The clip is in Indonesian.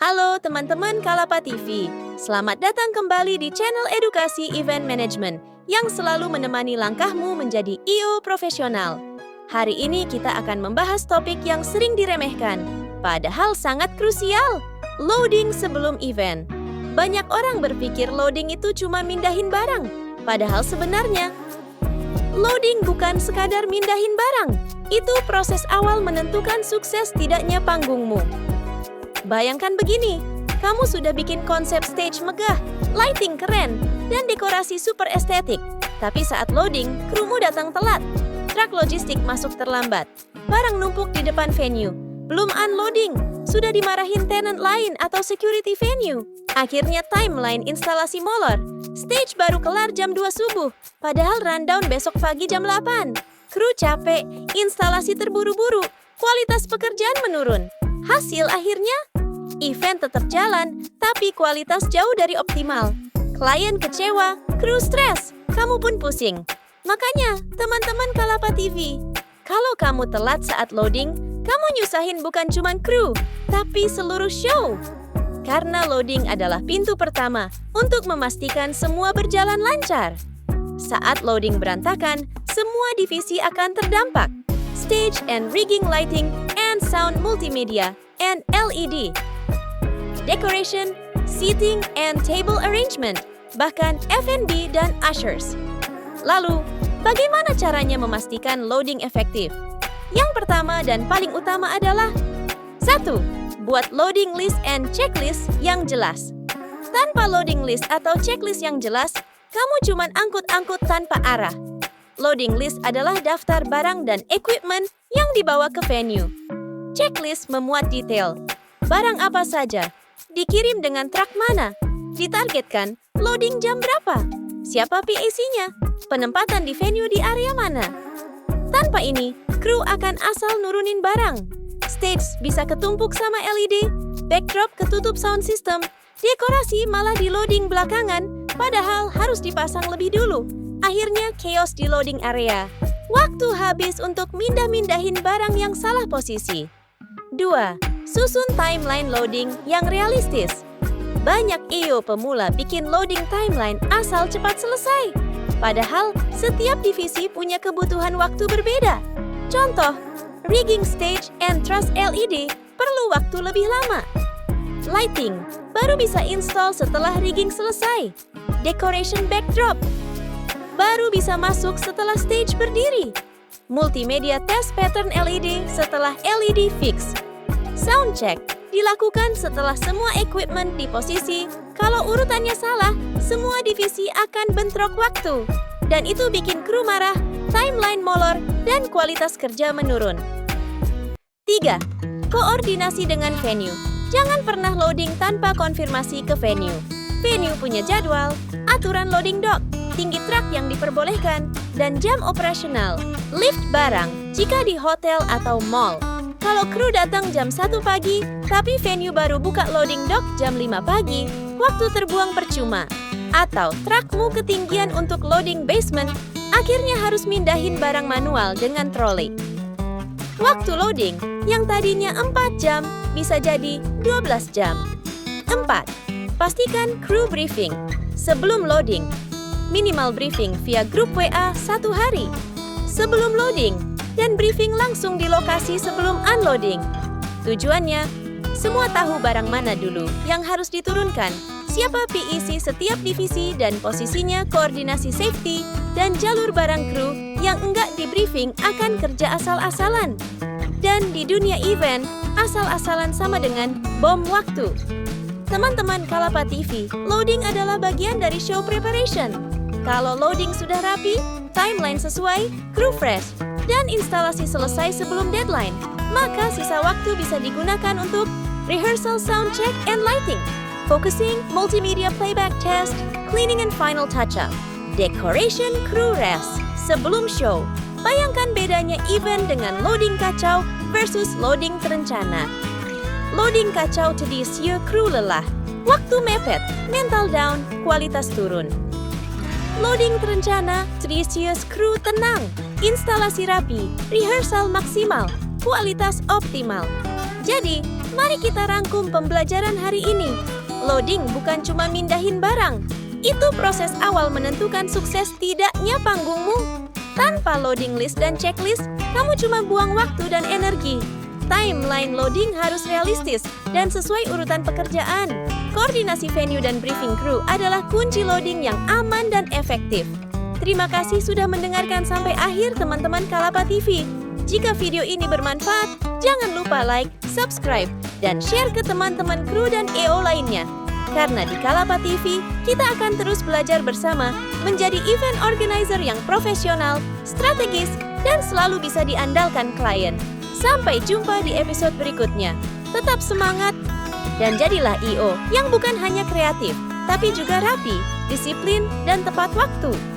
Halo teman-teman Kalapa TV, selamat datang kembali di channel edukasi event management yang selalu menemani langkahmu menjadi I.O. profesional. Hari ini kita akan membahas topik yang sering diremehkan, padahal sangat krusial, loading sebelum event. Banyak orang berpikir loading itu cuma mindahin barang, padahal sebenarnya loading bukan sekadar mindahin barang, itu proses awal menentukan sukses tidaknya panggungmu. Bayangkan begini, kamu sudah bikin konsep stage megah, lighting keren, dan dekorasi super estetik. Tapi saat loading, krumu datang telat. Truk logistik masuk terlambat. Barang numpuk di depan venue. Belum unloading, sudah dimarahin tenant lain atau security venue. Akhirnya timeline instalasi molor. Stage baru kelar jam 2 subuh, padahal rundown besok pagi jam 8. Kru capek, instalasi terburu-buru, kualitas pekerjaan menurun. Hasil akhirnya, event tetap jalan, tapi kualitas jauh dari optimal. Klien kecewa, kru stres, kamu pun pusing. Makanya, teman-teman Kalapa TV, kalau kamu telat saat loading, kamu nyusahin bukan cuma kru, tapi seluruh show. Karena loading adalah pintu pertama untuk memastikan semua berjalan lancar. Saat loading berantakan, semua divisi akan terdampak. Stage and rigging lighting and sound multimedia and LED. Decoration, seating, and table arrangement, bahkan F&B dan ushers. Lalu, bagaimana caranya memastikan loading efektif? Yang pertama dan paling utama adalah 1. Buat loading list and checklist yang jelas. Tanpa loading list atau checklist yang jelas, kamu cuman angkut-angkut tanpa arah. Loading list adalah daftar barang dan equipment yang dibawa ke venue. Checklist memuat detail. Barang apa saja? Dikirim dengan truk mana? Ditargetkan loading jam berapa? Siapa PAC-nya? Penempatan di venue di area mana? Tanpa ini, kru akan asal nurunin barang. Stage bisa ketumpuk sama LED, backdrop ketutup sound system, dekorasi malah di loading belakangan, padahal harus dipasang lebih dulu. Akhirnya chaos di loading area. Waktu habis untuk mindah-mindahin barang yang salah posisi. 2. Susun timeline loading yang realistis. Banyak I.O. pemula bikin loading timeline asal cepat selesai. Padahal setiap divisi punya kebutuhan waktu berbeda. Contoh, rigging stage and truss LED perlu waktu lebih lama. Lighting baru bisa install setelah rigging selesai. Decoration backdrop baru bisa masuk setelah stage berdiri. Multimedia test pattern LED setelah LED fix. Sound check dilakukan setelah semua equipment di posisi. Kalau urutannya salah, semua divisi akan bentrok waktu. Dan itu bikin kru marah, timeline molor, dan kualitas kerja menurun. 3. Koordinasi dengan venue. Jangan pernah loading tanpa konfirmasi ke venue. Venue punya jadwal, aturan loading dock, tinggi truk yang diperbolehkan, dan jam operasional. Lift barang jika di hotel atau mall. Kalau kru datang jam 1 pagi, tapi venue baru buka loading dock jam 5 pagi, waktu terbuang percuma. Atau trukmu ketinggian untuk loading basement, akhirnya harus mindahin barang manual dengan troli. Waktu loading yang tadinya 4 jam bisa jadi 12 jam. 4. Pastikan kru briefing sebelum loading. Minimal briefing via grup WA 1 hari sebelum loading dan briefing langsung di lokasi sebelum unloading. Tujuannya, semua tahu barang mana dulu yang harus diturunkan, siapa PEC setiap divisi dan posisinya, koordinasi safety, dan jalur barang kru yang enggak di briefing akan kerja asal-asalan. Dan di dunia event, asal-asalan sama dengan bom waktu. Teman-teman Kalapa TV, loading adalah bagian dari show preparation. Kalau loading sudah rapi, timeline sesuai, kru fresh, dan instalasi selesai sebelum deadline, maka sisa waktu bisa digunakan untuk rehearsal sound check and lighting, focusing, multimedia playback test, cleaning and final touch-up, decoration crew rest sebelum show. Bayangkan bedanya event dengan loading kacau versus loading terencana. Loading kacau tedious kru lelah, waktu mepet, mental down, kualitas turun. Loading terencana, tedious kru tenang, instalasi rapi, rehearsal maksimal, kualitas optimal. Jadi, Mari kita rangkum pembelajaran hari ini. Loading bukan cuma mindahin barang. Itu proses awal menentukan sukses tidaknya panggungmu. Tanpa loading list dan checklist, kamu cuma buang waktu dan energi. Timeline loading harus realistis dan sesuai urutan pekerjaan. Koordinasi venue dan briefing crew adalah kunci loading yang aman dan efektif. Terima kasih sudah mendengarkan sampai akhir teman-teman Kalapa TV. Jika video ini bermanfaat, jangan lupa like, subscribe, dan share ke teman-teman kru dan EO lainnya. Karena di Kalapa TV, kita akan terus belajar bersama menjadi event organizer yang profesional, strategis, dan selalu bisa diandalkan klien. Sampai jumpa di episode berikutnya. Tetap semangat dan jadilah EO yang bukan hanya kreatif, tapi juga rapi, disiplin, dan tepat waktu.